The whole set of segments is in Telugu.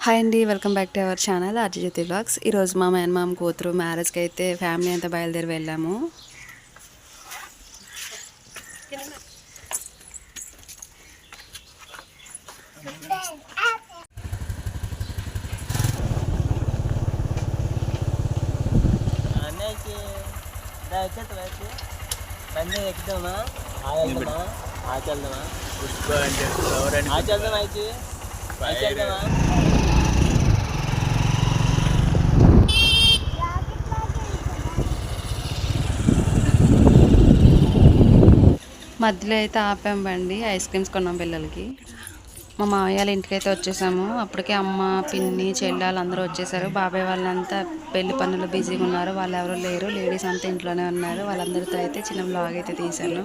హాయ్ అండి, welcome back to our channel ఆర్జీజ్యోతి vlogs. ఈరోజు మా మేనమామ కూతురు మ్యారేజ్కి అయితే ఫ్యామిలీ అంతా బయలుదేరి వెళ్ళాము. మధ్యలో అయితే ఆపాం బండి, ఐస్ క్రీమ్స్ కొన్నాం పిల్లలకి. మా మామయ్య వాళ్ళ ఇంటికి అయితే వచ్చేసాము. అప్పటికే అమ్మ, పిన్ని, చెల్లెలు అందరూ వచ్చేసారు. బాబాయ్ వాళ్ళంతా పెళ్లి పనులు బిజీగా ఉన్నారు, వాళ్ళు ఎవరు లేరు. లేడీస్ అంతా ఇంట్లోనే ఉన్నారు. వాళ్ళందరితో అయితే చిన్న వ్లాగ్ అయితే తీశాను.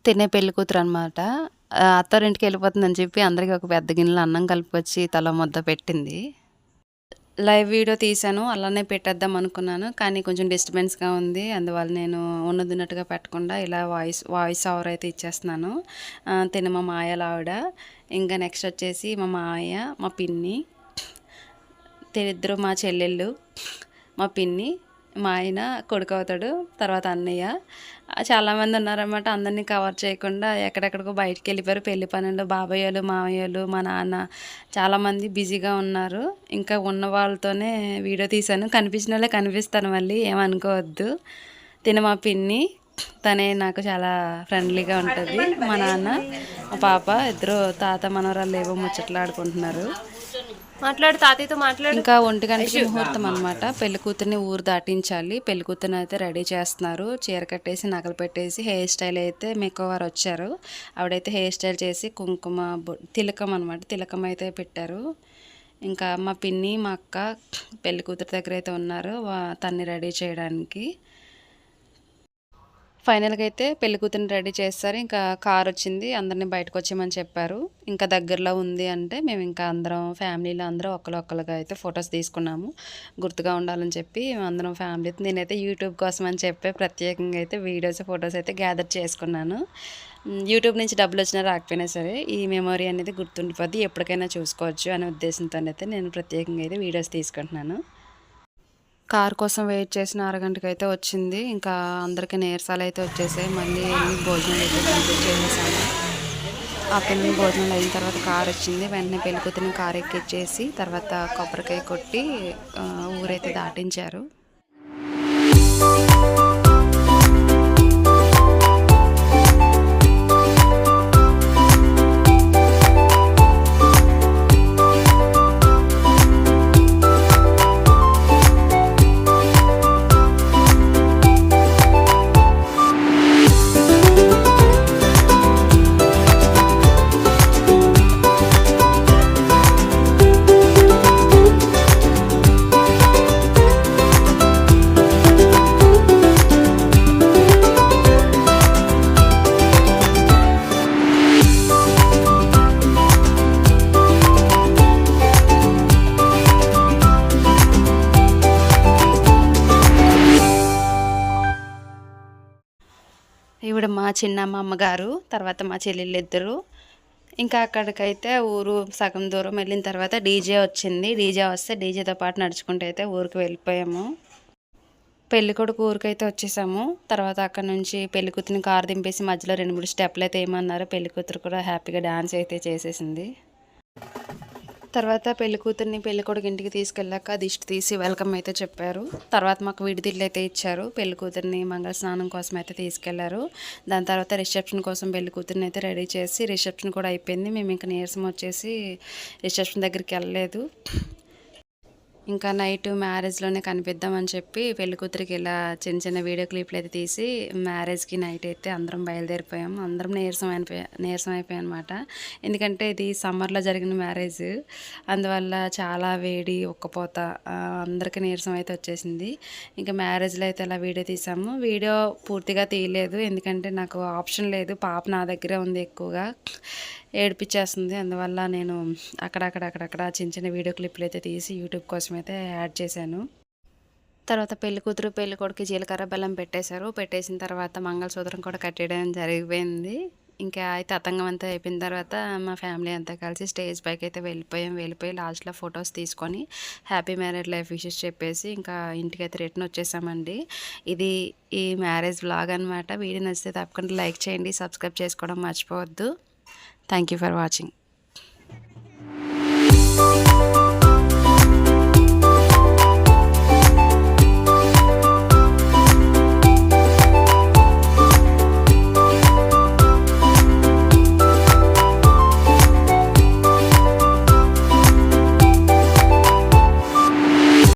తినే పెళ్లి కూతురు అనమాట. అత్తారింటికి వెళ్ళిపోతుందని చెప్పి అందరికీ ఒక పెద్ద గిన్నెలో అన్నం కలిపొచ్చి తల ముద్ద పెట్టింది. లైవ్ వీడియో తీశాను, అలానే పెట్టేద్దాం అనుకున్నాను, కానీ కొంచెం డిస్టర్బెన్స్గా ఉంది. అందువల్ల నేను ఉన్నదిన్నట్టుగా పెట్టకుండా ఇలా వాయిస్ ఓవర్ అయితే ఇచ్చేస్తున్నాను. తిన మా మాయల ఆవిడ, ఇంకా నెక్స్ట్ వచ్చేసి మా మాయ, మా పిన్ని, ఇద్దరు మా చెల్లెళ్ళు, మా పిన్ని, మా ఆయన కొడుకు అవుతాడు, తర్వాత అన్నయ్య. చాలామంది ఉన్నారన్నమాట. అందరినీ కవర్ చేయకుండా ఎక్కడెక్కడికో బయటికి వెళ్ళిపోయారు పెళ్లి పనుల్లో. బాబాయ్యలు, మామయ్యలు, మా నాన్న చాలామంది బిజీగా ఉన్నారు. ఇంకా ఉన్న వాళ్ళతోనే వీడియో తీశాను. కనిపించిన వాళ్ళే కనిపిస్తాను, మళ్ళీ ఏమనుకోవద్దు. మా పిన్ని, తనే నాకు చాలా ఫ్రెండ్లీగా ఉంటుంది. మా నాన్న, మా పాప ఇద్దరు తాత మనవరాలు ఏవో ముచ్చట్లు ఆడుకుంటున్నారు. మాట్లాడు, తాతయ్యతో మాట్లాడు. ఇంకా 1 గంటకి ముహూర్తం అనమాట. పెళ్లి కూతుర్ని ఊరు దాటించాలి. పెళ్లి కూతుర్ని అయితే రెడీ చేస్తున్నారు. చీర కట్టేసి నగలు పెట్టేసి హెయిర్ స్టైల్ అయితే మేకోవర్ వచ్చారు. ఆవిడైతే హెయిర్ స్టైల్ చేసి కుంకుమ తిలకం అనమాట, తిలకం అయితే పెట్టారు. ఇంకా మా పిన్ని, మా అక్క పెళ్లి కూతురు దగ్గర అయితే ఉన్నారు తన్ని రెడీ చేయడానికి. ఫైనల్గా అయితే పెళ్లి కూతురిని రెడీ చేస్తారు. ఇంకా కార్ వచ్చింది, అందరినీ బయటకు వచ్చేయమని చెప్పారు. ఇంకా దగ్గరలో ఉంది అంటే మేము ఇంకా అందరం ఫ్యామిలీలో అందరం ఒకరిగా అయితే ఫొటోస్ తీసుకున్నాము, గుర్తుగా ఉండాలని చెప్పి అందరం ఫ్యామిలీ. నేనైతే యూట్యూబ్ కోసం అని చెప్పి ప్రత్యేకంగా అయితే వీడియోస్, ఫొటోస్ అయితే గ్యాదర్ చేసుకున్నాను. యూట్యూబ్ నుంచి డబ్బులు వచ్చినా రాకపోయినా సరే ఈ మెమొరీ అనేది గుర్తుండిపోద్ది, ఎప్పటికైనా చూసుకోవచ్చు అనే ఉద్దేశంతో అయితే నేను ప్రత్యేకంగా అయితే వీడియోస్ తీసుకుంటున్నాను. కార్ కోసం వెయిట్ చేసిన అరగంటకి అయితే వచ్చింది. ఇంకా అందరికీ నీరసాలు అయితే వచ్చేసాయి. మళ్ళీ భోజనాలు అయితే కంప్లీట్ చేసేసాను. ఆ పెళ్లి భోజనాలు అయిన తర్వాత కార్ వచ్చింది. వెంటనే పెళ్లి కూతురిని కార్ ఎక్కిచ్చేసి తర్వాత కొబ్బరికాయ కొట్టి ఊరైతే దాటించారు. ఈవిడ మా చిన్నమ్మ అమ్మగారు, తర్వాత మా చెల్లెళ్ళు ఇద్దరు. ఇంకా అక్కడికైతే ఊరు సగం దూరం వెళ్ళిన తర్వాత డీజే వచ్చింది. డీజే వస్తే డీజేతో పాటు నడుచుకుంటూ అయితే ఊరికి వెళ్ళిపోయాము. పెళ్లి కొడుకు ఊరికైతే వచ్చేసాము. తర్వాత అక్కడ నుంచి పెళ్లి కూతురిని కారు దింపేసి మధ్యలో 2-3 స్టెప్లు అయితే ఏమన్నారు. పెళ్లి కూతురు కూడా హ్యాపీగా డ్యాన్స్ అయితే చేసేసింది. తర్వాత పెళ్లి కూతుర్ని పెళ్లి కొడుకు ఇంటికి తీసుకెళ్ళాక దిష్టి తీసి వెల్కమ్ అయితే చెప్పారు. తర్వాత మాకు విడిదిళ్ళు అయితే ఇచ్చారు. పెళ్లి కూతుర్ని మంగళ స్నానం కోసం అయితే తీసుకెళ్లారు. దాని తర్వాత రిసెప్షన్ కోసం పెళ్లి కూతుర్ని అయితే రెడీ చేసి, రిసెప్షన్ కూడా అయిపోయింది. మేము ఇంకా నీరసం వచ్చేసి రిసెప్షన్ దగ్గరికి వెళ్ళలేదు. ఇంకా నైట్ మ్యారేజ్లోనే కనిపిద్దామని చెప్పి పెళ్లి కూతురికి ఇలా చిన్న చిన్న వీడియో క్లిప్లు అయితే తీసి మ్యారేజ్కి నైట్ అయితే అందరం బయలుదేరిపోయాం. అందరం నీరసం అయిపోయాం అనమాట. ఎందుకంటే ఇది సమ్మర్లో జరిగిన మ్యారేజ్, అందువల్ల చాలా వేడి ఉక్కపోత, అందరికీ నీరసం అయితే వచ్చేసింది. ఇంకా మ్యారేజ్లో అయితే ఇలా వీడియో తీసాము. వీడియో పూర్తిగా తీయలేదు, ఎందుకంటే నాకు ఆప్షన్ లేదు, పాప నా దగ్గరే ఉంది, ఎక్కువగా ఏడిపించేస్తుంది. అందువల్ల నేను అక్కడక్కడ చిన్న చిన్న వీడియో క్లిప్లు అయితే తీసి యూట్యూబ్ కోసం అయితే యాడ్ చేశాను. తర్వాత పెళ్లి కూతురు పెళ్లి కొడుకు జీలకర్ర బెల్లం పెట్టేశారు. పెట్టేసిన తర్వాత మంగళసూత్రం కూడా కట్టేయడం జరిగిపోయింది. ఇంకా అయితే తతంగం అంతా అయిపోయిన తర్వాత మా ఫ్యామిలీ అంతా కలిసి స్టేజ్ పైకి అయితే వెళ్ళిపోయి లాస్ట్లో ఫొటోస్ తీసుకొని హ్యాపీ మ్యారేడ్ లైఫ్ విషెస్ చెప్పేసి ఇంకా ఇంటికి అయితే రిటర్న్ వచ్చేసామండి. ఇది ఈ మ్యారేజ్ వ్లాగ్ అనమాట. వీడియో నచ్చితే తప్పకుండా లైక్ చేయండి, సబ్స్క్రైబ్ చేసుకోవడం మర్చిపోవద్దు. Thank you for watching.